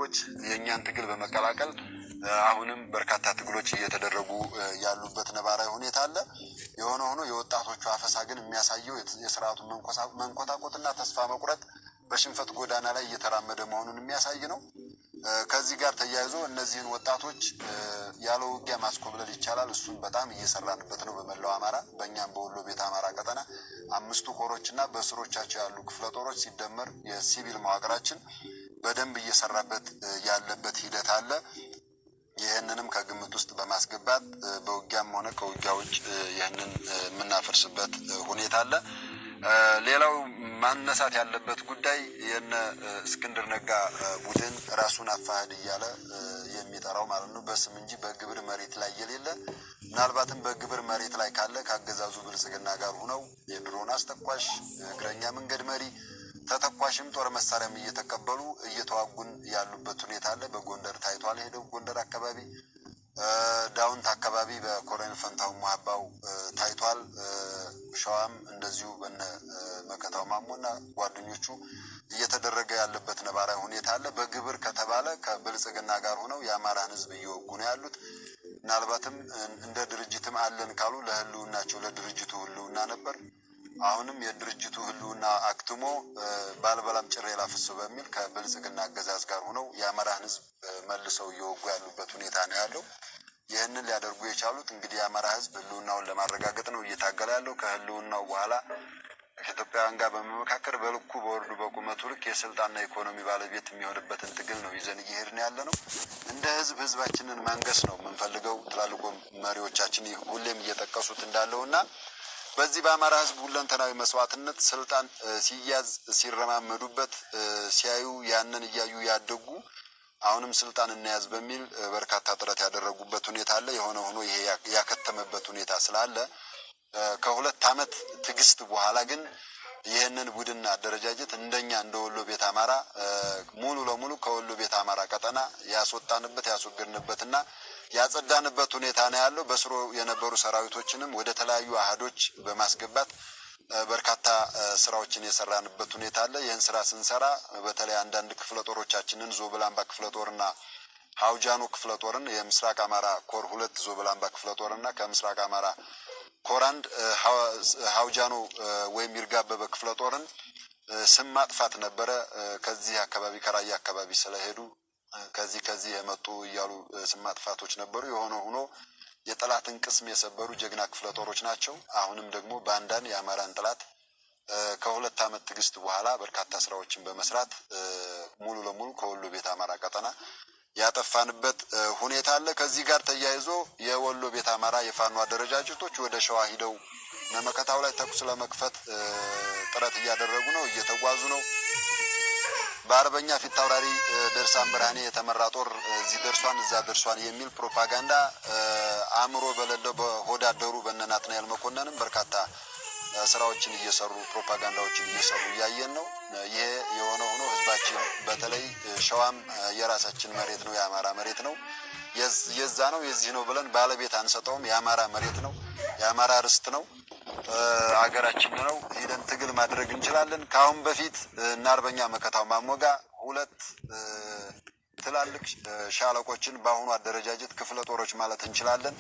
ወጣቶች የኛን ትግል በመቀላቀል አሁንም በርካታ ትግሎች እየተደረጉ ያሉበት ነባራዊ ሁኔታ አለ። የሆነ ሆኖ የወጣቶቹ አፈሳ ግን የሚያሳየው የሥርዓቱ መንኮታኮትና ተስፋ መቁረጥ በሽንፈት ጎዳና ላይ እየተራመደ መሆኑን የሚያሳይ ነው። ከዚህ ጋር ተያይዞ እነዚህን ወጣቶች ያለ ውጊያ ማስኮብለል ይቻላል። እሱን በጣም እየሰራንበት ነው። በመላው አማራ በእኛም በወሎ ቤት አማራ ቀጠና 5 ኮሮችና በስሮቻቸው ያሉ ክፍለ ጦሮች ሲደመር የሲቪል መዋቅራችን በደንብ እየሰራበት ያለበት ሂደት አለ። ይህንንም ከግምት ውስጥ በማስገባት በውጊያም ሆነ ከውጊያ ውጭ ይህንን የምናፈርስበት ሁኔታ አለ። ሌላው ማነሳት ያለበት ጉዳይ የነ እስክንድር ነጋ ቡድን ራሱን አፋሕድ እያለ የሚጠራው ማለት ነው በስም እንጂ በግብር መሬት ላይ የሌለ ምናልባትም በግብር መሬት ላይ ካለ ካገዛዙ ብልጽግና ጋር ሆነው የድሮን አስተኳሽ እግረኛ መንገድ መሪ ተተኳሽም ጦር መሳሪያም እየተቀበሉ እየተዋጉን ያሉበት ሁኔታ አለ። በጎንደር ታይቷል። ሄደው ጎንደር አካባቢ ዳውንት አካባቢ በኮሎኔል ፈንታው ማባው ታይቷል። ሸዋም እንደዚሁ በነ መከታው ማሞና ጓደኞቹ እየተደረገ ያለበት ነባራዊ ሁኔታ አለ። በግብር ከተባለ ከብልጽግና ጋር ሆነው የአማራን ሕዝብ እየወጉ ነው ያሉት። ምናልባትም እንደ ድርጅትም አለን ካሉ ለህልውናቸው ለድርጅቱ ህልውና ነበር። አሁንም የድርጅቱ ህልውና አክትሞ ባልበላም ጭሬ ላፍስ በሚል ከብልጽግና አገዛዝ ጋር ሆነው የአማራን ሕዝብ መልሰው እየወጉ ያሉበት ሁኔታ ነው ያለው። ይህንን ሊያደርጉ የቻሉት እንግዲህ የአማራ ሕዝብ ህልውናውን ለማረጋገጥ ነው እየታገለ ያለው። ከህልውናው በኋላ ከኢትዮጵያውያን ጋር በመመካከር በልኩ በወርዱ በቁመቱ ልክ የስልጣንና ኢኮኖሚ ባለቤት የሚሆንበትን ትግል ነው ይዘን እየሄድን ያለ ነው። እንደ ህዝባችንን ማንገስ ነው የምንፈልገው። ትላልቆ መሪዎቻችን ሁሌም እየጠቀሱት እንዳለውና በዚህ በአማራ ሕዝብ ሁለንተናዊ መስዋዕትነት ስልጣን ሲያዝ ሲረማመዱበት ሲያዩ ያንን እያዩ ያደጉ አሁንም ስልጣን እናያዝ በሚል በርካታ ጥረት ያደረጉበት ሁኔታ አለ። የሆነ ሆኖ ይሄ ያከተመበት ሁኔታ ስላለ ከ2 ዓመት ትግስት በኋላ ግን ይህንን ቡድን አደረጃጀት እንደኛ እንደ ወሎ ቤት አማራ ሙሉ ለሙሉ ከወሎ ቤት አማራ ቀጠና ያስወጣንበት ያስወገድንበትና ያጸዳንበት ሁኔታ ነው ያለው። በስሩ የነበሩ ሰራዊቶችንም ወደ ተለያዩ አሃዶች በማስገባት በርካታ ስራዎችን የሰራንበት ሁኔታ አለ። ይህን ስራ ስንሰራ በተለይ አንዳንድ ክፍለ ጦሮቻችንን ዞብላምባ ክፍለ ጦርና ሀውጃኖ ክፍለ ጦርን የምስራቅ አማራ ኮር 2 ዞብላምባ ክፍለ ጦርና ከምስራቅ አማራ ኮር 1 ሀውጃኖ ወይም ይርጋበበ ክፍለ ጦርን ስም ማጥፋት ነበረ። ከዚህ አካባቢ ከራያ አካባቢ ስለሄዱ ከዚህ የመጡ እያሉ ስም ማጥፋቶች ነበሩ። የሆነ ሆኖ የጠላትን ቅስም የሰበሩ ጀግና ክፍለ ጦሮች ናቸው። አሁንም ደግሞ ባንዳን የአማራን ጠላት ከ2 ዓመት ትግስት በኋላ በርካታ ስራዎችን በመስራት ሙሉ ለሙሉ ከወሎ ቤት አማራ ቀጠና ያጠፋንበት ሁኔታ አለ። ከዚህ ጋር ተያይዞ የወሎ ቤት አማራ የፋኖ አደረጃጀቶች ወደ ሸዋ ሂደው መመከታው ላይ ተኩስ ለመክፈት ጥረት እያደረጉ ነው፣ እየተጓዙ ነው። በአርበኛ ፊት አውራሪ ደርሳን ብርሃኔ የተመራ ጦር እዚህ ደርሷን እዛ ደርሷን የሚል ፕሮፓጋንዳ አእምሮ በሌለው በሆዳደሩ በእነናትናኤል መኮንንም በርካታ ስራዎችን እየሰሩ ፕሮፓጋንዳዎችን እየሰሩ እያየን ነው። ይሄ የሆነ ሆኖ ህዝባችን በተለይ ሸዋም የራሳችን መሬት ነው፣ የአማራ መሬት ነው፣ የዛ ነው የዚህ ነው ብለን ባለቤት አንሰጠውም። የአማራ መሬት ነው፣ የአማራ ርስት ነው፣ አገራችን ነው። ሄደን ትግል ማድረግ እንችላለን። ካሁን በፊት እና አርበኛ መከታው ማሞጋ 2 ትላልቅ ሻለቆችን በአሁኑ አደረጃጀት ክፍለ ጦሮች ማለት እንችላለን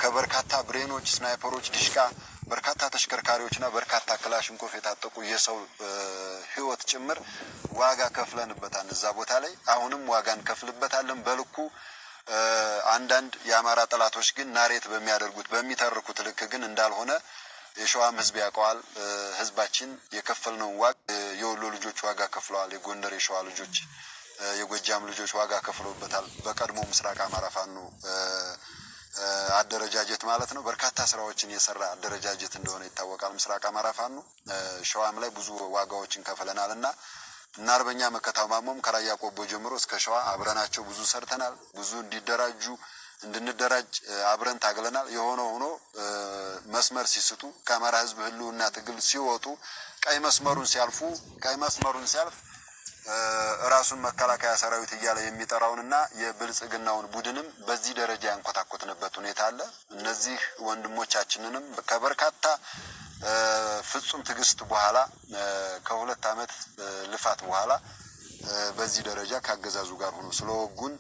ከበርካታ ብሬኖች፣ ስናይፐሮች፣ ዲሽቃ በርካታ ተሽከርካሪዎችና በርካታ ክላሽንኮፍ የታጠቁ የሰው ህይወት ጭምር ዋጋ ከፍለንበታል። እዛ ቦታ ላይ አሁንም ዋጋ እንከፍልበታለን በልኩ። አንዳንድ የአማራ ጠላቶች ግን ናሬት በሚያደርጉት በሚተርኩት ልክ ግን እንዳልሆነ የሸዋም ህዝብ ያውቀዋል። ህዝባችን የከፈልነው ዋጋ የወሎ ልጆች ዋጋ ከፍለዋል። የጎንደር የሸዋ ልጆች የጎጃም ልጆች ዋጋ ከፍለውበታል። በቀድሞ ምስራቅ አማራ ፋኖ አደረጃጀት ማለት ነው። በርካታ ስራዎችን የሰራ አደረጃጀት እንደሆነ ይታወቃል። ምስራቅ አማራ ፋኖ ሸዋም ላይ ብዙ ዋጋዎችን ከፍለናልና እና አርበኛ መከታው ማሞም ከራያ ቆቦ ጀምሮ እስከ ሸዋ አብረናቸው ብዙ ሰርተናል። ብዙ እንዲደራጁ እንድንደራጅ አብረን ታግለናል። የሆነ ሆኖ መስመር ሲስቱ ከአማራ ህዝብ ህልውና ትግል ሲወጡ ቀይ መስመሩን ሲያልፍ ራሱን መከላከያ ሰራዊት እያለ የሚጠራውንና የብልጽግናውን ቡድንም በዚህ ደረጃ ያንኮታኮትንበት ሁኔታ አለ። እነዚህ ወንድሞቻችንንም ከበርካታ ፍጹም ትግስት በኋላ ከ2 ዓመት ልፋት በኋላ በዚህ ደረጃ ካገዛዙ ጋር ሆኖ ስለወጉን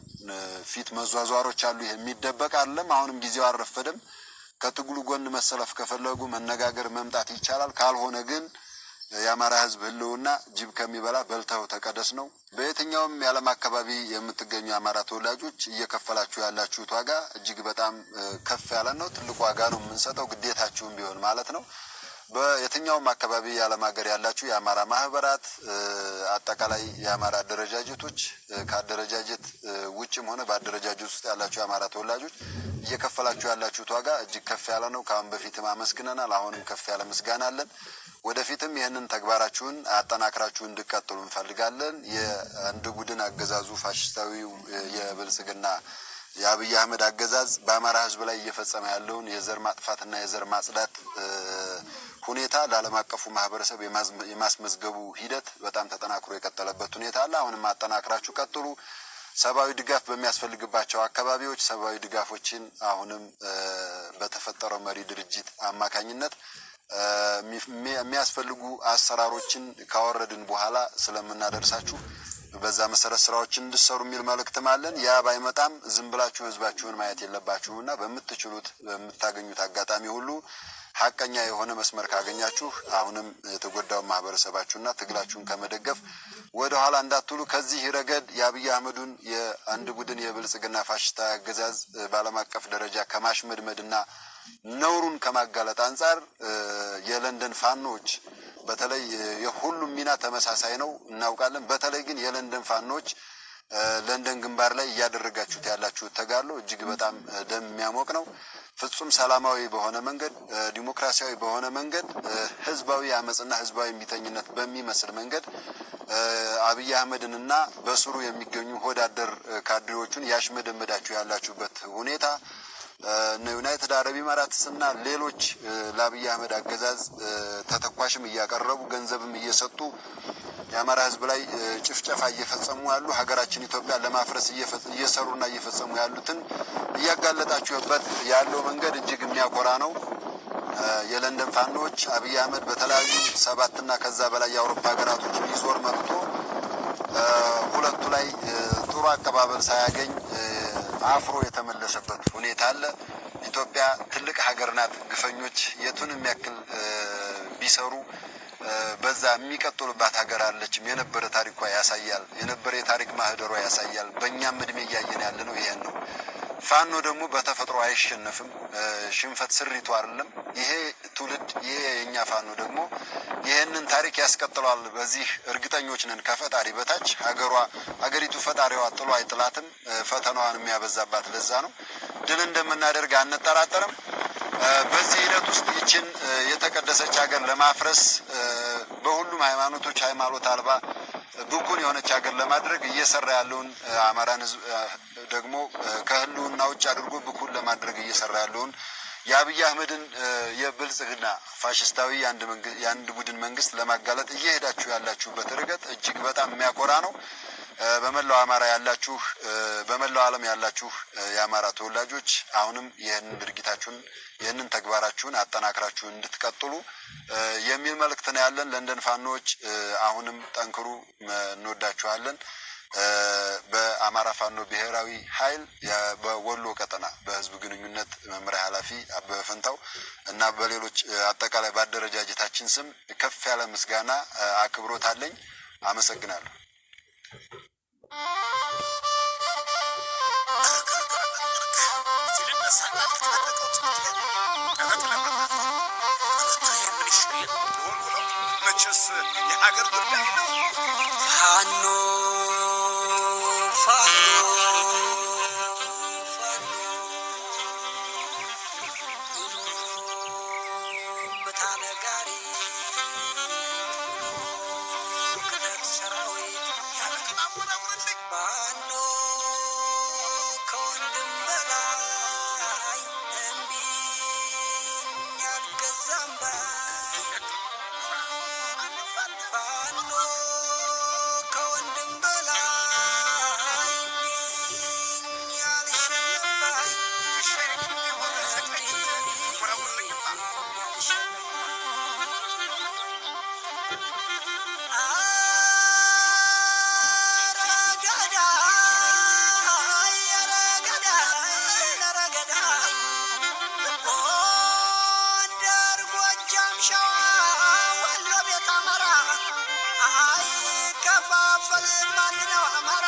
ፊት መዟዟሮች አሉ የሚደበቅ አይደለም አሁንም ጊዜው አረፈደም ከትግሉ ጎን መሰለፍ ከፈለጉ መነጋገር መምጣት ይቻላል ካልሆነ ግን የአማራ ህዝብ ህልውና ጅብ ከሚበላ በልተው ተቀደስ ነው በየትኛውም የዓለም አካባቢ የምትገኙ አማራ ተወላጆች እየከፈላችሁ ያላችሁት ዋጋ እጅግ በጣም ከፍ ያለ ነው ትልቁ ዋጋ ነው የምንሰጠው ግዴታችሁም ቢሆን ማለት ነው በየትኛውም አካባቢ የዓለም ሀገር ያላችሁ የአማራ ማህበራት አጠቃላይ የአማራ ደረጃጀቶች ካደረጃጀት ውጭም ሆነ በአደረጃጀት ውስጥ ያላችሁ የአማራ ተወላጆች እየከፈላችሁ ያላችሁት ዋጋ እጅግ ከፍ ያለ ነው ካሁን በፊትም አመስግነናል አሁንም ከፍ ያለ ምስጋና አለን ወደፊትም ይሄንን ተግባራችሁን አጠናክራችሁ እንድትቀጥሉ እንፈልጋለን የአንድ ቡድን አገዛዙ ፋሽስታዊው የብልጽግና የአብይ አህመድ አገዛዝ በአማራ ህዝብ ላይ እየፈጸመ ያለውን የዘር ማጥፋትና የዘር ማጽዳት ሁኔታ ለዓለም አቀፉ ማህበረሰብ የማስመዝገቡ ሂደት በጣም ተጠናክሮ የቀጠለበት ሁኔታ አለ አሁንም አጠናክራችሁ ቀጥሉ ሰባዊ ድጋፍ በሚያስፈልግባቸው አካባቢዎች ሰባዊ ድጋፎችን አሁንም በተፈጠረው መሪ ድርጅት አማካኝነት የሚያስፈልጉ አሰራሮችን ካወረድን በኋላ ስለምናደርሳችሁ በዛ መሰረት ስራዎችን እንድትሰሩ የሚል መልእክትም አለን ያ ባይመጣም ዝም ብላችሁ ህዝባችሁን ማየት የለባችሁና በመትችሉት በመታገኙት አጋጣሚ ሁሉ ሐቀኛ የሆነ መስመር ካገኛችሁ አሁንም የተጎዳው ማህበረሰባችሁና ትግላችሁን ከመደገፍ ወደ ኋላ እንዳትሉ ከዚህ ረገድ የአብይ አህመዱን የአንድ ቡድን የብልጽግና ፋሽስታ አገዛዝ በዓለም አቀፍ ደረጃ ከማሽመድመድና ነውሩን ከማጋለጥ አንፃር የለንደን ፋኖች በተለይ የሁሉም ሚና ተመሳሳይ ነው እናውቃለን በተለይ ግን የለንደን ፋኖች ለንደን ግንባር ላይ ያደረጋችሁት ያላችሁ ተጋድሎ እጅግ በጣም ደም የሚያሞቅ ነው ፍጹም ሰላማዊ በሆነ መንገድ ዲሞክራሲያዊ በሆነ መንገድ ህዝባዊ አመጽና ህዝባዊ ሚተኝነት በሚመስል መንገድ አብይ አህመድንና በስሩ የሚገኙ ሆዳደር ካድሬዎቹን ያሽመደመዳችሁ ያላችሁበት ሁኔታ ዩናይትድ አረብ ኤሚሬትስና ሌሎች ለአብይ አህመድ አገዛዝ ተተኳሽም እያቀረቡ ገንዘብም እየሰጡ የአማራ ህዝብ ላይ ጭፍጨፋ እየፈጸሙ ያሉ ሀገራችን ኢትዮጵያ ለማፍረስ እየሰሩና እየፈጸሙ ያሉትን እያጋለጣችሁበት ያለው መንገድ እጅግ የሚያኮራ ነው የለንደን ፋኖች አብይ አህመድ በተለያዩ 7 እና ከዛ በላይ የአውሮፓ ሀገራቶች ሊዞር መጥቶ ሁለቱ ላይ ጥሩ አቀባበል ሳያገኝ አፍሮ የተመለሰበት ሁኔታ አለ ኢትዮጵያ ትልቅ ሀገር ናት ግፈኞች የቱንም ያክል ቢሰሩ በዛ የሚቀጥሉባት ሀገር አለችም የነበረ ታሪኳ ያሳያል የነበረ የታሪክ ማህደሯ ያሳያል በእኛም እድሜ ያየን ያለ ነው ይሄን ነው ፋኖ ደግሞ በተፈጥሮ አይሸነፍም ሽንፈት ስሪቱ አይደለም ይሄ ትውልድ ይሄ የኛ ፋኖ ደግሞ ይሄንን ታሪክ ያስቀጥላል በዚህ እርግጠኞች ነን ከፈጣሪ በታች ሀገሪቱ ፈጣሪዋ ጥሎ አይጥላትም ፈተናዋን የሚያበዛባት ለዛ ነው ድል እንደምናደርግ አንጠራጠርም በዚህ ሂደት ውስጥ ይችን የተቀደሰች ሀገር ለማፍረስ በሁሉም ሃይማኖቶች ሃይማኖት አልባ ብኩን የሆነች ሀገር ለማድረግ እየሰራ ያለውን አማራን ህዝብ ደግሞ ከህልውና ውጭ አድርጎ ብኩን ለማድረግ እየሰራ ያለውን የአብይ አህመድን የብልጽግና ፋሽስታዊ የአንድ ቡድን መንግስት ለማጋለጥ እየሄዳችሁ ያላችሁበት ርቀት እጅግ በጣም የሚያኮራ ነው በመላው አማራ ያላችሁ በመላው ዓለም ያላችሁ የአማራ ተወላጆች አሁንም ይሄንን ድርጊታችሁን ይሄንን ተግባራችሁን አጠናክራችሁ እንድትቀጥሉ የሚል መልእክት ነው ያለን ለንደን ፋኖች አሁንም ጠንክሩ እንወዳችኋለን በአማራ ፋኖ ብሔራዊ ኃይል በወሎ ቀጠና በህዝብ ግንኙነት መምሪያ ኃላፊ አበበ ፈንታው እና በሌሎች አጠቃላይ ባደረጃጀታችን ስም ከፍ ያለ ምስጋና አክብሮት አለኝ አመሰግናለሁ የሀገር ጉዳይ ነው ፋኖ በታነጋሪ ከደት ሰራዊት ያለቀናሙናሙንልኝ ፋኖ ከወንድም በላይ እንቢ ያልገዛም አማራ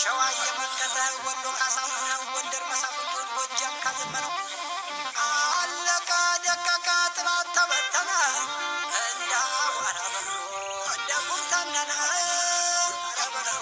ሸዋ እየመከተ ወሎ ካሳምነው ጎንደር መሳፍንቱን ጎጃም ካዘመነው አለቀ ደቀቀ ጥላት ተበተነ እንደ አዋራ በሎ እንደ ቁምተነነ አረበለው